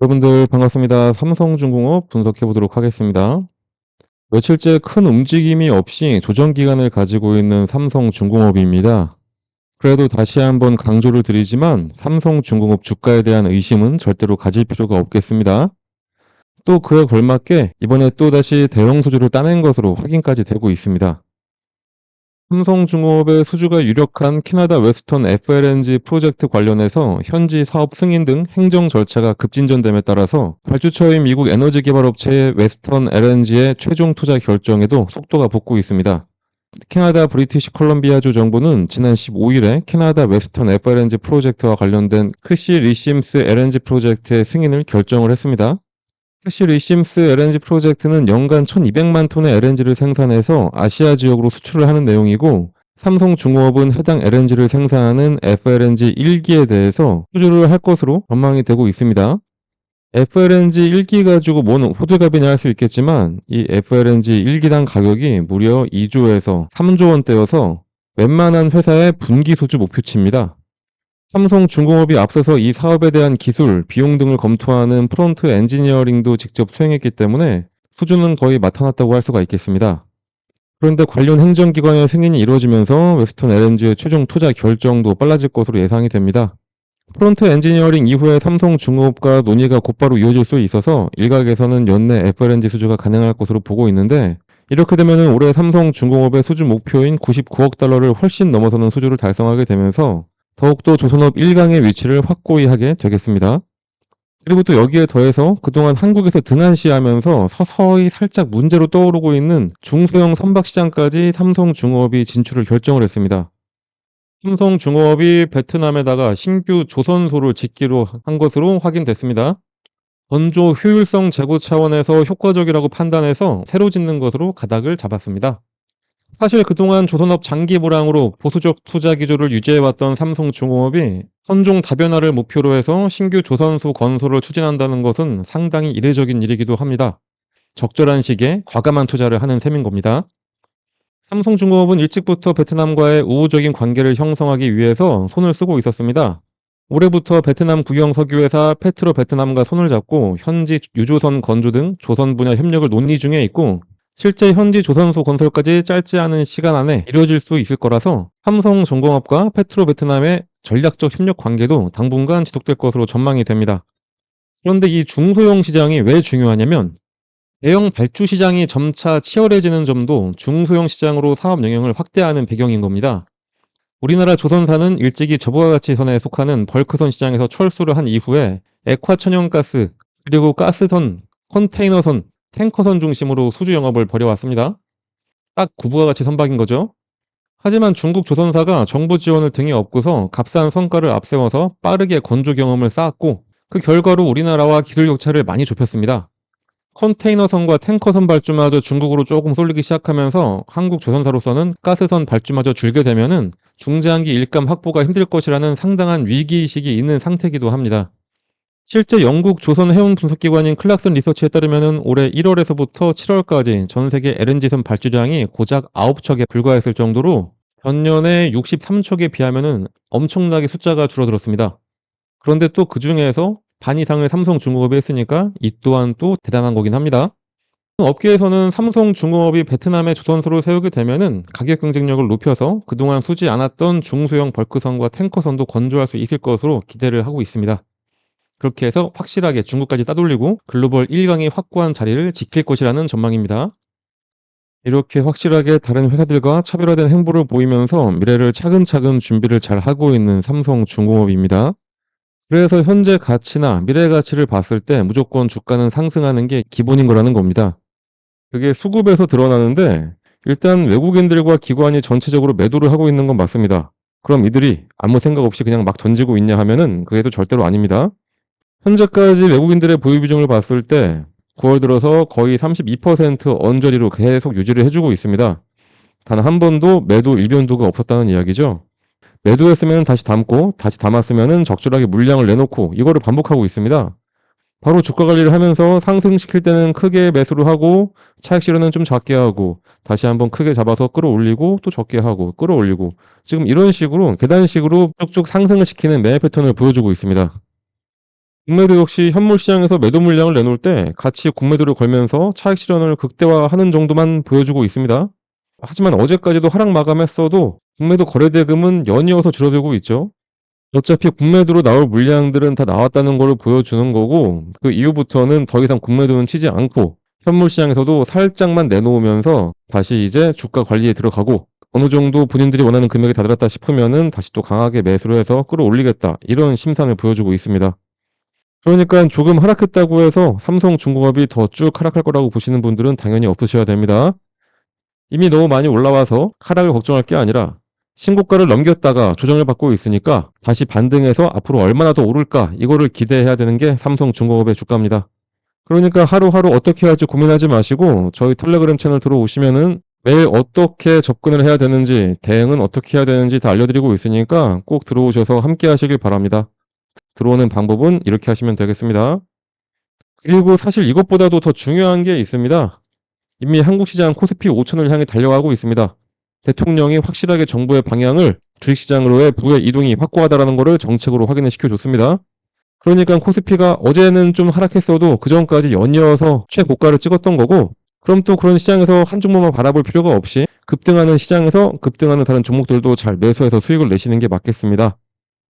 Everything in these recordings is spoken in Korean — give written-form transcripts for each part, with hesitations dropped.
여러분들 반갑습니다. 삼성중공업 분석해 보도록 하겠습니다. 며칠째 큰 움직임이 없이 조정 기간을 가지고 있는 삼성중공업입니다. 그래도 다시 한번 강조를 드리지만 삼성중공업 주가에 대한 의심은 절대로 가질 필요가 없겠습니다. 또 그에 걸맞게 이번에 또다시 대형 수주를 따낸 것으로 확인까지 되고 있습니다. 삼성중공업의 수주가 유력한 캐나다 웨스턴 FLNG 프로젝트 관련해서 현지 사업 승인 등 행정 절차가 급진전됨에 따라서 발주처인 미국 에너지 개발업체 웨스턴 LNG의 최종 투자 결정에도 속도가 붙고 있습니다. 캐나다 브리티시 컬럼비아주 정부는 지난 15일에 캐나다 웨스턴 FLNG 프로젝트와 관련된 크시 리심스 LNG 프로젝트의 승인을 결정을 했습니다. 크시 리심스 LNG 프로젝트는 연간 1200만 톤의 LNG를 생산해서 아시아 지역으로 수출을 하는 내용이고, 삼성중공업은 해당 LNG를 생산하는 FLNG 1기에 대해서 수주를 할 것으로 전망이 되고 있습니다. FLNG 1기 가지고 뭔 호들갑이냐 할 수 있겠지만 이 FLNG 1기당 가격이 무려 2조에서 3조 원대여서 웬만한 회사의 분기 수주 목표치입니다. 삼성중공업이 앞서서 이 사업에 대한 기술, 비용 등을 검토하는 프론트 엔지니어링도 직접 수행했기 때문에 수주는 거의 나타났다고 할 수가 있겠습니다. 그런데 관련 행정기관의 승인이 이루어지면서 웨스턴 LNG의 최종 투자 결정도 빨라질 것으로 예상이 됩니다. 프론트 엔지니어링 이후에 삼성중공업과 논의가 곧바로 이어질 수 있어서 일각에서는 연내 FLNG 수주가 가능할 것으로 보고 있는데, 이렇게 되면 올해 삼성중공업의 수주 목표인 99억 달러를 훨씬 넘어서는 수주를 달성하게 되면서 더욱더 조선업 1강의 위치를 확고히 하게 되겠습니다. 그리고 또 여기에 더해서 그동안 한국에서 등한시하면서 서서히 살짝 문제로 떠오르고 있는 중소형 선박시장까지 삼성중공업이 진출을 결정을 했습니다. 삼성중공업이 베트남에다가 신규 조선소를 짓기로 한 것으로 확인됐습니다. 건조 효율성 제고 차원에서 효과적이라고 판단해서 새로 짓는 것으로 가닥을 잡았습니다. 사실 그동안 조선업 장기 불황으로 보수적 투자 기조를 유지해왔던 삼성중공업이 선종 다변화를 목표로 해서 신규 조선소 건설을 추진한다는 것은 상당히 이례적인 일이기도 합니다. 적절한 시기에 과감한 투자를 하는 셈인 겁니다. 삼성중공업은 일찍부터 베트남과의 우호적인 관계를 형성하기 위해서 손을 쓰고 있었습니다. 올해부터 베트남 국영 석유회사 페트로 베트남과 손을 잡고 현지 유조선 건조 등 조선 분야 협력을 논의 중에 있고, 실제 현지 조선소 건설까지 짧지 않은 시간 안에 이루어질 수 있을 거라서 삼성중공업과 페트로 베트남의 전략적 협력 관계도 당분간 지속될 것으로 전망이 됩니다. 그런데 이 중소형 시장이 왜 중요하냐면, 대형 발주 시장이 점차 치열해지는 점도 중소형 시장으로 사업 영역을 확대하는 배경인 겁니다. 우리나라 조선사는 일찍이 저부하 가치선에 속하는 벌크선 시장에서 철수를 한 이후에 액화 천연가스, 그리고 가스선, 컨테이너선, 탱커선 중심으로 수주 영업을 벌여왔습니다. 딱 구부가가치 선박인 거죠. 하지만 중국 조선사가 정부 지원을 등에 업고서 값싼 성과를 앞세워서 빠르게 건조 경험을 쌓았고, 그 결과로 우리나라와 기술 격차를 많이 좁혔습니다. 컨테이너선과 탱커선 발주마저 중국으로 조금 쏠리기 시작하면서 한국 조선사로서는 가스선 발주마저 줄게 되면은 중장기 일감 확보가 힘들 것이라는 상당한 위기의식이 있는 상태이기도 합니다. 실제 영국 조선 해운 분석기관인 클락슨 리서치에 따르면 올해 1월에서부터 7월까지 전 세계 LNG선 발주량이 고작 9척에 불과했을 정도로 전년의 63척에 비하면 엄청나게 숫자가 줄어들었습니다. 그런데 또 그 중에서 반 이상을 삼성중공업이 했으니까 이 또한 또 대단한 거긴 합니다. 업계에서는 삼성중공업이 베트남에 조선소를 세우게 되면은 가격 경쟁력을 높여서 그동안 수지 않았던 중소형 벌크선과 탱커선도 건조할 수 있을 것으로 기대를 하고 있습니다. 그렇게 해서 확실하게 중국까지 따돌리고 글로벌 1강의 확고한 자리를 지킬 것이라는 전망입니다. 이렇게 확실하게 다른 회사들과 차별화된 행보를 보이면서 미래를 차근차근 준비를 잘 하고 있는 삼성중공업입니다. 그래서 현재 가치나 미래 가치를 봤을 때 무조건 주가는 상승하는 게 기본인 거라는 겁니다. 그게 수급에서 드러나는데, 일단 외국인들과 기관이 전체적으로 매도를 하고 있는 건 맞습니다. 그럼 이들이 아무 생각 없이 그냥 막 던지고 있냐 하면은 그게 또 절대로 아닙니다. 현재까지 외국인들의 보유 비중을 봤을 때 9월 들어서 거의 32% 언저리로 계속 유지를 해주고 있습니다. 단 한 번도 매도 일변도가 없었다는 이야기죠. 매도했으면 다시 담고, 다시 담았으면 적절하게 물량을 내놓고, 이거를 반복하고 있습니다. 바로 주가 관리를 하면서 상승시킬 때는 크게 매수를 하고, 차익 실현은 좀 작게 하고, 다시 한번 크게 잡아서 끌어올리고, 또 적게 하고, 끌어올리고, 지금 이런 식으로 계단식으로 쭉쭉 상승을 시키는 매매 패턴을 보여주고 있습니다. 국매도 역시 현물 시장에서 매도 물량을 내놓을 때 같이 국매도를 걸면서 차익 실현을 극대화하는 정도만 보여주고 있습니다. 하지만 어제까지도 하락 마감했어도 국매도 거래 대금은 연이어서 줄어들고 있죠. 어차피 국매도로 나올 물량들은 다 나왔다는 걸 보여주는 거고, 그 이후부터는 더 이상 국매도는 치지 않고 현물 시장에서도 살짝만 내놓으면서 다시 이제 주가 관리에 들어가고, 어느 정도 본인들이 원하는 금액이 다다랐다 싶으면은 다시 또 강하게 매수를 해서 끌어올리겠다, 이런 심산을 보여주고 있습니다. 그러니까 조금 하락했다고 해서 삼성중공업이 더 쭉 하락할 거라고 보시는 분들은 당연히 없으셔야 됩니다. 이미 너무 많이 올라와서 하락을 걱정할 게 아니라 신고가를 넘겼다가 조정을 받고 있으니까 다시 반등해서 앞으로 얼마나 더 오를까, 이거를 기대해야 되는 게 삼성중공업의 주가입니다. 그러니까 하루하루 어떻게 할지 고민하지 마시고 저희 텔레그램 채널 들어오시면은 매일 어떻게 접근을 해야 되는지, 대응은 어떻게 해야 되는지 다 알려드리고 있으니까 꼭 들어오셔서 함께 하시길 바랍니다. 들어오는 방법은 이렇게 하시면 되겠습니다. 그리고 사실 이것보다도 더 중요한 게 있습니다. 이미 한국 시장 코스피 5천을 향해 달려가고 있습니다. 대통령이 확실하게 정부의 방향을 주식시장으로의 부의 이동이 확고하다라는 것을 정책으로 확인을 시켜줬습니다. 그러니까 코스피가 어제는 좀 하락했어도 그 전까지 연이어서 최고가를 찍었던 거고, 그럼 또 그런 시장에서 한 종목만 바라볼 필요가 없이 급등하는 시장에서 급등하는 다른 종목들도 잘 매수해서 수익을 내시는 게 맞겠습니다.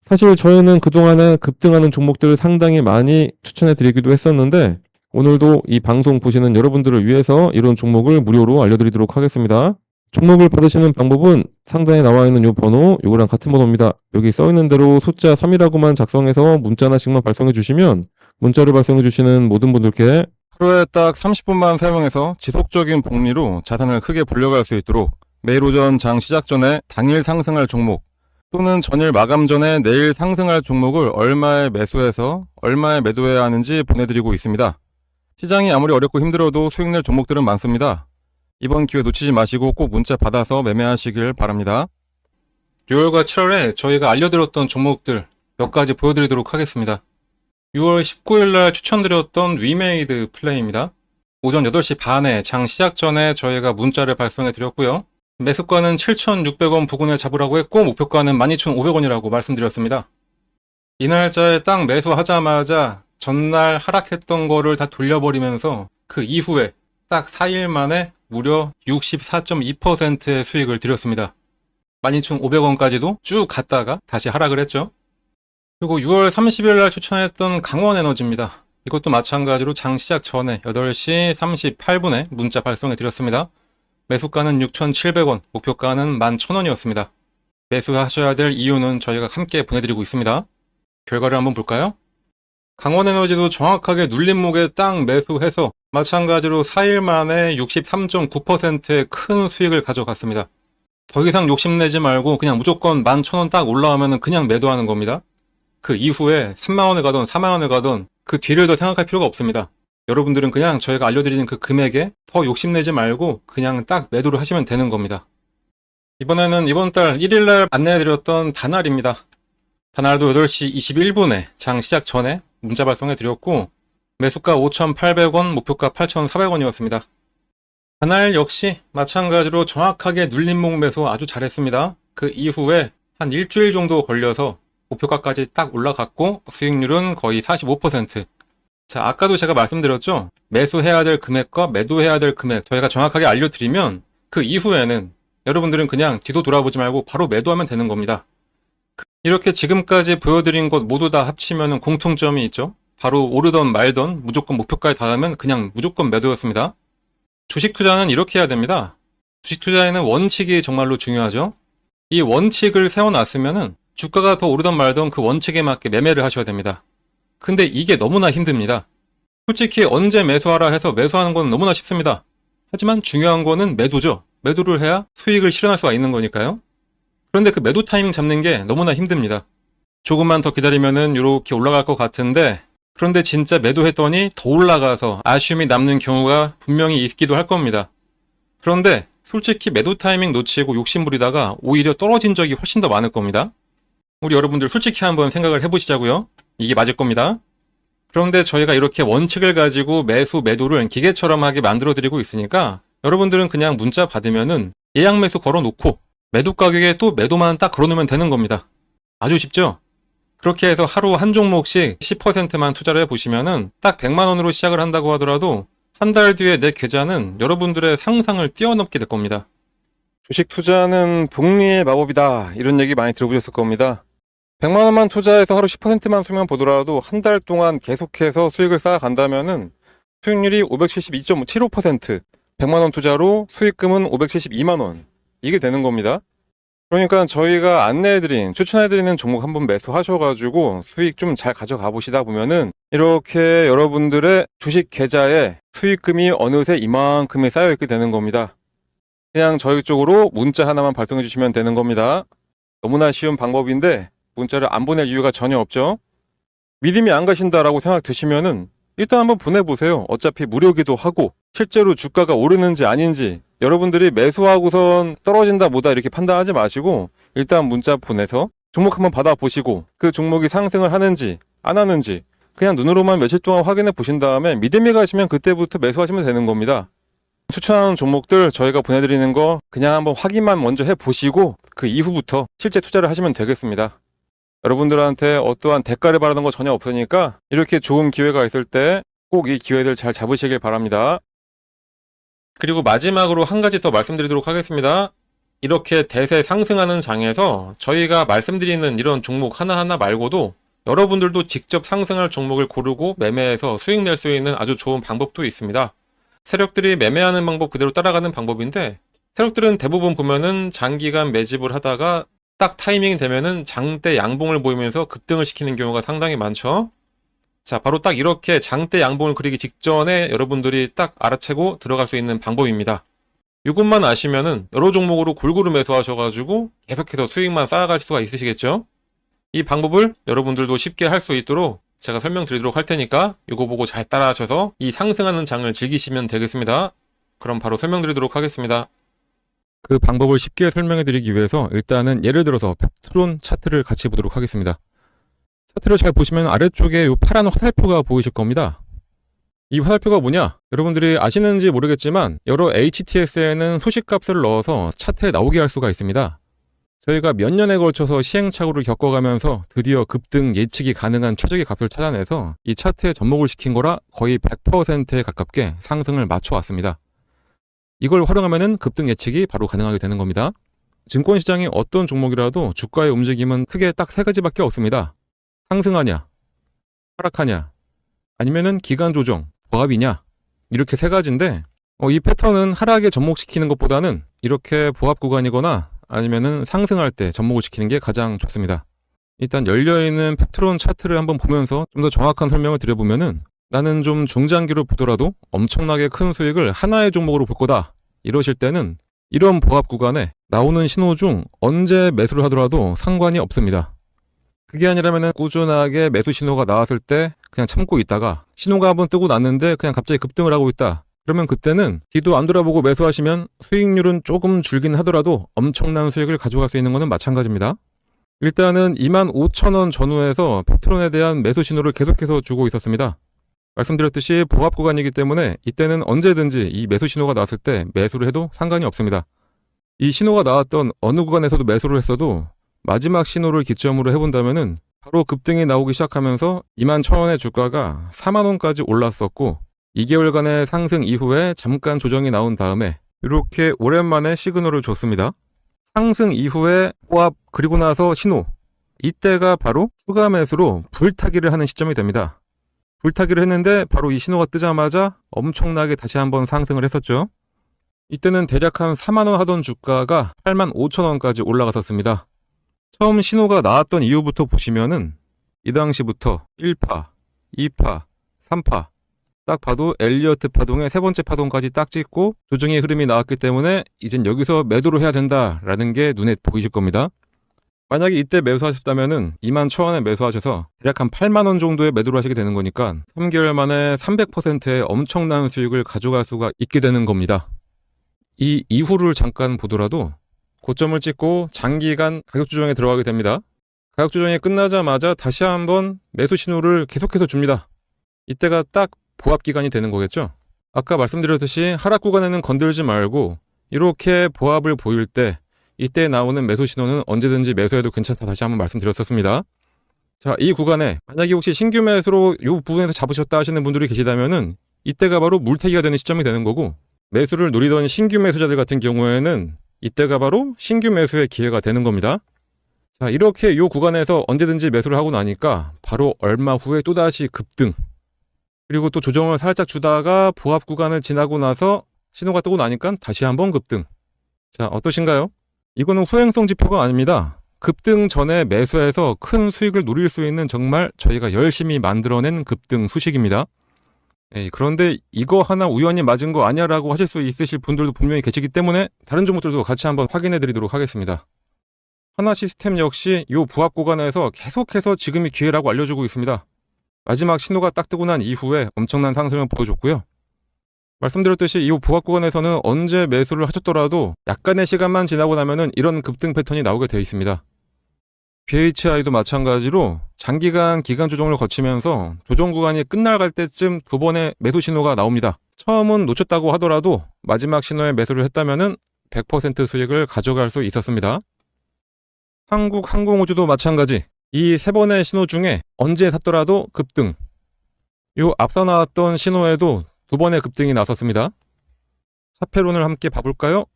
사실 저희는 그동안에 급등하는 종목들을 상당히 많이 추천해 드리기도 했었는데, 오늘도 이 방송 보시는 여러분들을 위해서 이런 종목을 무료로 알려드리도록 하겠습니다. 종목을 받으시는 방법은 상단에 나와 있는 이 번호, 요거랑 같은 번호입니다. 여기 써 있는 대로 숫자 3이라고만 작성해서 문자 하나씩만 발송해 주시면 문자를 발송해 주시는 모든 분들께 하루에 딱 30분만 사용해서 지속적인 복리로 자산을 크게 불려갈 수 있도록 매일 오전 장 시작 전에 당일 상승할 종목, 또는 전일 마감 전에 내일 상승할 종목을 얼마에 매수해서 얼마에 매도해야 하는지 보내드리고 있습니다. 시장이 아무리 어렵고 힘들어도 수익 낼 종목들은 많습니다. 이번 기회 놓치지 마시고 꼭 문자 받아서 매매하시길 바랍니다. 6월과 7월에 저희가 알려드렸던 종목들 몇 가지 보여드리도록 하겠습니다. 6월 19일날 추천드렸던 위메이드 플레이입니다. 오전 8시 반에 장 시작 전에 저희가 문자를 발송해 드렸고요. 매수가는 7,600원 부근에 잡으라고 했고 목표가는 12,500원이라고 말씀드렸습니다. 이 날짜에 딱 매수하자마자 전날 하락했던 거를 다 돌려버리면서 그 이후에 딱 4일 만에 무려 64.2%의 수익을 드렸습니다. 12,500원까지도 쭉 갔다가 다시 하락을 했죠. 그리고 6월 30일 날 추천했던 강원에너지입니다. 이것도 마찬가지로 장 시작 전에 8시 38분에 문자 발송해 드렸습니다. 매수가는 6,700원, 목표가는 11,000원이었습니다. 매수하셔야 될 이유는 저희가 함께 보내드리고 있습니다. 결과를 한번 볼까요? 강원에너지도 정확하게 눌림목에 딱 매수해서 마찬가지로 4일 만에 63.9%의 큰 수익을 가져갔습니다. 더 이상 욕심내지 말고 그냥 무조건 11,000원 딱 올라오면 그냥 매도하는 겁니다. 그 이후에 3만원을 가던 4만원을 가던 그 뒤를 더 생각할 필요가 없습니다. 여러분들은 그냥 저희가 알려드리는 그 금액에 더 욕심내지 말고 그냥 딱 매도를 하시면 되는 겁니다. 이번에는 이번 달 1일날 안내해드렸던 다날입니다. 다날도 8시 21분에 장 시작 전에 문자 발송해 드렸고 매수가 5,800원, 목표가 8,400원이었습니다. 다날 역시 마찬가지로 정확하게 눌림목 매수 아주 잘했습니다. 그 이후에 한 일주일 정도 걸려서 목표가까지 딱 올라갔고 수익률은 거의 45%. 자, 아까도 제가 말씀드렸죠? 매수해야 될 금액과 매도해야 될 금액 저희가 정확하게 알려드리면 그 이후에는 여러분들은 그냥 뒤도 돌아보지 말고 바로 매도하면 되는 겁니다. 이렇게 지금까지 보여드린 것 모두 다 합치면 공통점이 있죠? 바로 오르던 말던 무조건 목표가에 닿으면 그냥 무조건 매도였습니다. 주식 투자는 이렇게 해야 됩니다. 주식 투자에는 원칙이 정말로 중요하죠? 이 원칙을 세워놨으면 주가가 더 오르던 말던 그 원칙에 맞게 매매를 하셔야 됩니다. 근데 이게 너무나 힘듭니다. 솔직히 언제 매수하라 해서 매수하는 건 너무나 쉽습니다. 하지만 중요한 거는 매도죠. 매도를 해야 수익을 실현할 수가 있는 거니까요. 그런데 그 매도 타이밍 잡는 게 너무나 힘듭니다. 조금만 더 기다리면은 이렇게 올라갈 것 같은데, 그런데 진짜 매도했더니 더 올라가서 아쉬움이 남는 경우가 분명히 있기도 할 겁니다. 그런데 솔직히 매도 타이밍 놓치고 욕심부리다가 오히려 떨어진 적이 훨씬 더 많을 겁니다. 우리 여러분들 솔직히 한번 생각을 해보시자고요. 이게 맞을 겁니다. 그런데 저희가 이렇게 원칙을 가지고 매수, 매도를 기계처럼 하게 만들어 드리고 있으니까 여러분들은 그냥 문자 받으면은 예약 매수 걸어놓고 매도 가격에 또 매도만 딱 걸어놓으면 되는 겁니다. 아주 쉽죠? 그렇게 해서 하루 한 종목씩 10%만 투자를 해보시면은 딱 100만 원으로 시작을 한다고 하더라도 한 달 뒤에 내 계좌는 여러분들의 상상을 뛰어넘게 될 겁니다. 주식 투자는 복리의 마법이다, 이런 얘기 많이 들어보셨을 겁니다. 100만 원만 투자해서 하루 10%만 수익만 보더라도 한 달 동안 계속해서 수익을 쌓아간다면은 수익률이 572.75%, 100만 원 투자로 수익금은 572만 원, 이게 되는 겁니다. 그러니까 저희가 안내해드린, 추천해드리는 종목 한번 매수하셔가지고 수익 좀 잘 가져가 보시다 보면은 이렇게 여러분들의 주식 계좌에 수익금이 어느새 이만큼이 쌓여있게 되는 겁니다. 그냥 저희 쪽으로 문자 하나만 발송해 주시면 되는 겁니다. 너무나 쉬운 방법인데 문자를 안 보낼 이유가 전혀 없죠. 믿음이 안 가신다라고 생각 드시면은 일단 한번 보내보세요. 어차피 무료기도 하고 실제로 주가가 오르는지 아닌지 여러분들이 매수하고선 떨어진다 뭐다 이렇게 판단하지 마시고 일단 문자 보내서 종목 한번 받아보시고 그 종목이 상승을 하는지 안 하는지 그냥 눈으로만 며칠 동안 확인해 보신 다음에 믿음이 가시면 그때부터 매수하시면 되는 겁니다. 추천하는 종목들 저희가 보내드리는 거 그냥 한번 확인만 먼저 해보시고 그 이후부터 실제 투자를 하시면 되겠습니다. 여러분들한테 어떠한 대가를 바라는 거 전혀 없으니까 이렇게 좋은 기회가 있을 때 꼭 이 기회들 잘 잡으시길 바랍니다. 그리고 마지막으로 한 가지 더 말씀드리도록 하겠습니다. 이렇게 대세 상승하는 장에서 저희가 말씀드리는 이런 종목 하나하나 말고도 여러분들도 직접 상승할 종목을 고르고 매매해서 수익 낼 수 있는 아주 좋은 방법도 있습니다. 세력들이 매매하는 방법 그대로 따라가는 방법인데 세력들은 대부분 보면은 장기간 매집을 하다가 딱 타이밍이 되면은 장대 양봉을 보이면서 급등을 시키는 경우가 상당히 많죠. 자, 바로 딱 이렇게 장대 양봉을 그리기 직전에 여러분들이 딱 알아채고 들어갈 수 있는 방법입니다. 이것만 아시면은 여러 종목으로 골고루 매수하셔가지고 계속해서 수익만 쌓아갈 수가 있으시겠죠. 이 방법을 여러분들도 쉽게 할 수 있도록 제가 설명드리도록 할 테니까 이거 보고 잘 따라하셔서 이 상승하는 장을 즐기시면 되겠습니다. 그럼 바로 설명드리도록 하겠습니다. 그 방법을 쉽게 설명해 드리기 위해서 일단은 예를 들어서 펩트론 차트를 같이 보도록 하겠습니다. 차트를 잘 보시면 아래쪽에 이 파란 화살표가 보이실 겁니다. 이 화살표가 뭐냐? 여러분들이 아시는지 모르겠지만 여러 HTS에는 소식값을 넣어서 차트에 나오게 할 수가 있습니다. 저희가 몇 년에 걸쳐서 시행착오를 겪어가면서 드디어 급등 예측이 가능한 최적의 값을 찾아내서 이 차트에 접목을 시킨 거라 거의 100%에 가깝게 상승을 맞춰왔습니다. 이걸 활용하면 급등 예측이 바로 가능하게 되는 겁니다. 증권시장이 어떤 종목이라도 주가의 움직임은 크게 딱 세 가지밖에 없습니다. 상승하냐, 하락하냐, 아니면은 기간 조정, 보합이냐, 이렇게 세 가지인데 이 패턴은 하락에 접목시키는 것보다는 이렇게 보합 구간이거나 아니면은 상승할 때 접목을 시키는 게 가장 좋습니다. 일단 열려있는 펩트론 차트를 한번 보면서 좀 더 정확한 설명을 드려보면은 나는 좀 중장기로 보더라도 엄청나게 큰 수익을 하나의 종목으로 볼 거다, 이러실 때는 이런 보합 구간에 나오는 신호 중 언제 매수를 하더라도 상관이 없습니다. 그게 아니라면 꾸준하게 매수 신호가 나왔을 때 그냥 참고 있다가 신호가 한번 뜨고 났는데 그냥 갑자기 급등을 하고 있다, 그러면 그때는 뒤도 안 돌아보고 매수하시면 수익률은 조금 줄긴 하더라도 엄청난 수익을 가져갈 수 있는 것은 마찬가지입니다. 일단은 25,000원 전후에서 펩트론에 대한 매수 신호를 계속해서 주고 있었습니다. 말씀드렸듯이 보합 구간이기 때문에 이때는 언제든지 이 매수 신호가 나왔을 때 매수를 해도 상관이 없습니다. 이 신호가 나왔던 어느 구간에서도 매수를 했어도 마지막 신호를 기점으로 해본다면은 바로 급등이 나오기 시작하면서 21,000원의 주가가 40,000원까지 올랐었고 2개월간의 상승 이후에 잠깐 조정이 나온 다음에 이렇게 오랜만에 시그널을 줬습니다. 상승 이후에 보합 그리고 나서 신호, 이때가 바로 추가 매수로 불타기를 하는 시점이 됩니다. 불타기를 했는데 바로 이 신호가 뜨자마자 엄청나게 다시 한번 상승을 했었죠. 이때는 대략 한 40,000원 하던 주가가 85,000원까지 올라갔었습니다. 처음 신호가 나왔던 이후부터 보시면은 이 당시부터 1파, 2파, 3파 딱 봐도 엘리어트 파동의 세 번째 파동까지 딱 찍고 조정의 흐름이 나왔기 때문에 이젠 여기서 매도를 해야 된다라는 게 눈에 보이실 겁니다. 만약에 이때 매수하셨다면은 21,000원에 매수하셔서 대략 한 80,000원 정도에 매도를 하시게 되는 거니까 3개월 만에 300%의 엄청난 수익을 가져갈 수가 있게 되는 겁니다. 이 이후를 잠깐 보더라도 고점을 찍고 장기간 가격 조정에 들어가게 됩니다. 가격 조정이 끝나자마자 다시 한번 매수 신호를 계속해서 줍니다. 이때가 딱 보합 기간이 되는 거겠죠. 아까 말씀드렸듯이 하락 구간에는 건들지 말고 이렇게 보합을 보일 때 이때 나오는 매수 신호는 언제든지 매수해도 괜찮다 다시 한번 말씀드렸었습니다. 자, 이 구간에 만약에 혹시 신규 매수로 이 부분에서 잡으셨다 하시는 분들이 계시다면은 이때가 바로 물타기가 되는 시점이 되는 거고, 매수를 노리던 신규 매수자들 같은 경우에는 이때가 바로 신규 매수의 기회가 되는 겁니다. 자, 이렇게 이 구간에서 언제든지 매수를 하고 나니까 바로 얼마 후에 또다시 급등, 그리고 또 조정을 살짝 주다가 보합 구간을 지나고 나서 신호가 뜨고 나니까 다시 한번 급등. 자, 어떠신가요? 이거는 후행성 지표가 아닙니다. 급등 전에 매수해서 큰 수익을 노릴 수 있는 정말 저희가 열심히 만들어낸 급등 수식입니다. 그런데 이거 하나 우연히 맞은 거 아니야 라고 하실 수 있으실 분들도 분명히 계시기 때문에 다른 종목들도 같이 한번 확인해 드리도록 하겠습니다. 하나시스템 역시 이 부합 구간에서 계속해서 지금이 기회라고 알려주고 있습니다. 마지막 신호가 딱 뜨고 난 이후에 엄청난 상승을 보여줬고요. 말씀드렸듯이 이 부합 구간에서는 언제 매수를 하셨더라도 약간의 시간만 지나고 나면은 이런 급등 패턴이 나오게 되어 있습니다. BHI도 마찬가지로 장기간 기간 조정을 거치면서 조정 구간이 끝나갈 때쯤 두 번의 매수 신호가 나옵니다. 처음은 놓쳤다고 하더라도 마지막 신호에 매수를 했다면은 100% 수익을 가져갈 수 있었습니다. 한국항공우주도 마찬가지. 이 세 번의 신호 중에 언제 샀더라도 급등. 요 앞서 나왔던 신호에도 두 번의 급등이 나섰습니다. 차페론을 함께 봐볼까요?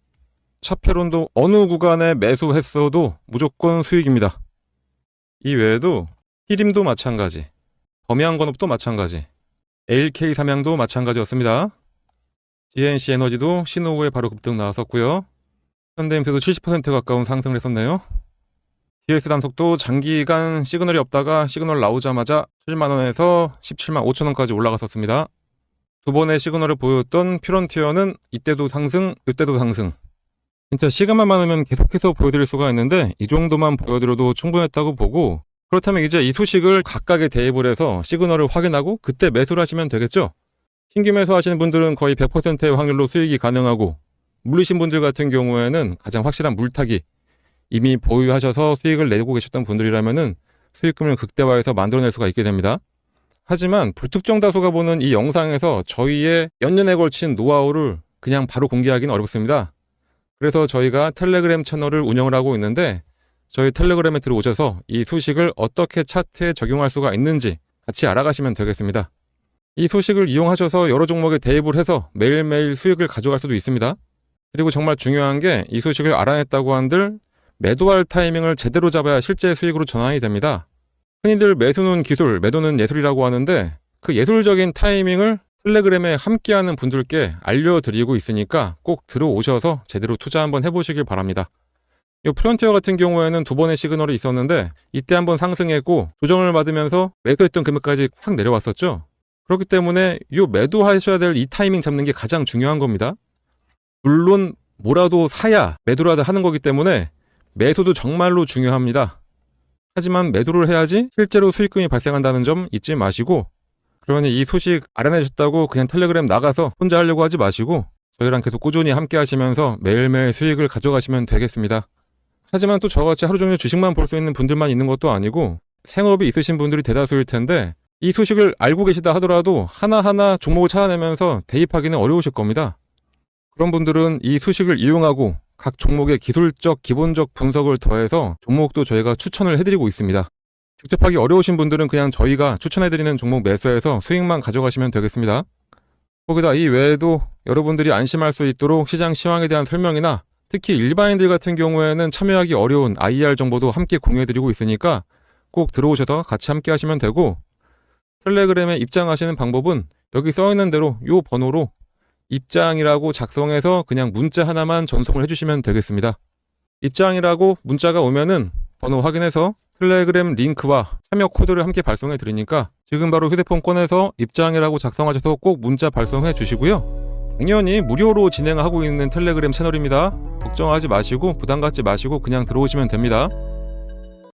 차페론도 어느 구간에 매수했어도 무조건 수익입니다. 이 외에도 히림도 마찬가지, 범양건업도 마찬가지, LK 삼양도 마찬가지였습니다. GNC 에너지도 신호 후에 바로 급등 나왔었고요. 현대임스도 70% 가까운 상승을 했었네요. DS 단속도 장기간 시그널이 없다가 시그널 나오자마자 7만원에서 17만 5천원까지 올라갔었습니다. 두 번의 시그널을 보였던 퓨런티어는 이때도 상승, 이때도 상승. 진짜 시간만 많으면 계속해서 보여드릴 수가 있는데 이 정도만 보여드려도 충분했다고 보고, 그렇다면 이제 이 소식을 각각에 대입을 해서 시그널을 확인하고 그때 매수를 하시면 되겠죠. 신규 매수하시는 분들은 거의 100%의 확률로 수익이 가능하고, 물리신 분들 같은 경우에는 가장 확실한 물타기, 이미 보유하셔서 수익을 내고 계셨던 분들이라면은 수익금을 극대화해서 만들어낼 수가 있게 됩니다. 하지만 불특정 다수가 보는 이 영상에서 저희의 몇 년에 걸친 노하우를 그냥 바로 공개하기는 어렵습니다. 그래서 저희가 텔레그램 채널을 운영을 하고 있는데, 저희 텔레그램에 들어오셔서 이 소식을 어떻게 차트에 적용할 수가 있는지 같이 알아가시면 되겠습니다. 이 소식을 이용하셔서 여러 종목에 대입을 해서 매일매일 수익을 가져갈 수도 있습니다. 그리고 정말 중요한 게 이 소식을 알아냈다고 한들 매도할 타이밍을 제대로 잡아야 실제 수익으로 전환이 됩니다. 흔히들 매수는 기술, 매도는 예술이라고 하는데 그 예술적인 타이밍을 텔레그램에 함께하는 분들께 알려드리고 있으니까 꼭 들어오셔서 제대로 투자 한번 해보시길 바랍니다. 이 프론티어 같은 경우에는 두 번의 시그널이 있었는데 이때 한번 상승했고 조정을 받으면서 매도했던 금액까지 확 내려왔었죠. 그렇기 때문에 이 매도하셔야 될 이 타이밍 잡는 게 가장 중요한 겁니다. 물론 뭐라도 사야 매도라도 하는 거기 때문에 매수도 정말로 중요합니다. 하지만 매도를 해야지 실제로 수익금이 발생한다는 점 잊지 마시고, 그러니 이 소식 알아내셨다고 그냥 텔레그램 나가서 혼자 하려고 하지 마시고 저희랑 계속 꾸준히 함께 하시면서 매일매일 수익을 가져가시면 되겠습니다. 하지만 또 저같이 하루 종일 주식만 볼 수 있는 분들만 있는 것도 아니고 생업이 있으신 분들이 대다수일 텐데, 이 소식을 알고 계시다 하더라도 하나하나 종목을 찾아내면서 대입하기는 어려우실 겁니다. 그런 분들은 이 소식을 이용하고 각 종목의 기술적 기본적 분석을 더해서 종목도 저희가 추천을 해드리고 있습니다. 직접 하기 어려우신 분들은 그냥 저희가 추천해드리는 종목 매수해서 수익만 가져가시면 되겠습니다. 거기다 이 외에도 여러분들이 안심할 수 있도록 시장 시황에 대한 설명이나 특히 일반인들 같은 경우에는 참여하기 어려운 IR 정보도 함께 공유해드리고 있으니까 꼭 들어오셔서 같이 함께 하시면 되고, 텔레그램에 입장하시는 방법은 여기 써있는 대로 이 번호로 입장이라고 작성해서 그냥 문자 하나만 전송을 해주시면 되겠습니다. 입장이라고 문자가 오면은 번호 확인해서 텔레그램 링크와 참여 코드를 함께 발송해 드리니까 지금 바로 휴대폰 꺼내서 입장이라고 작성하셔서 꼭 문자 발송해 주시고요. 당연히 무료로 진행하고 있는 텔레그램 채널입니다. 걱정하지 마시고 부담 갖지 마시고 그냥 들어오시면 됩니다.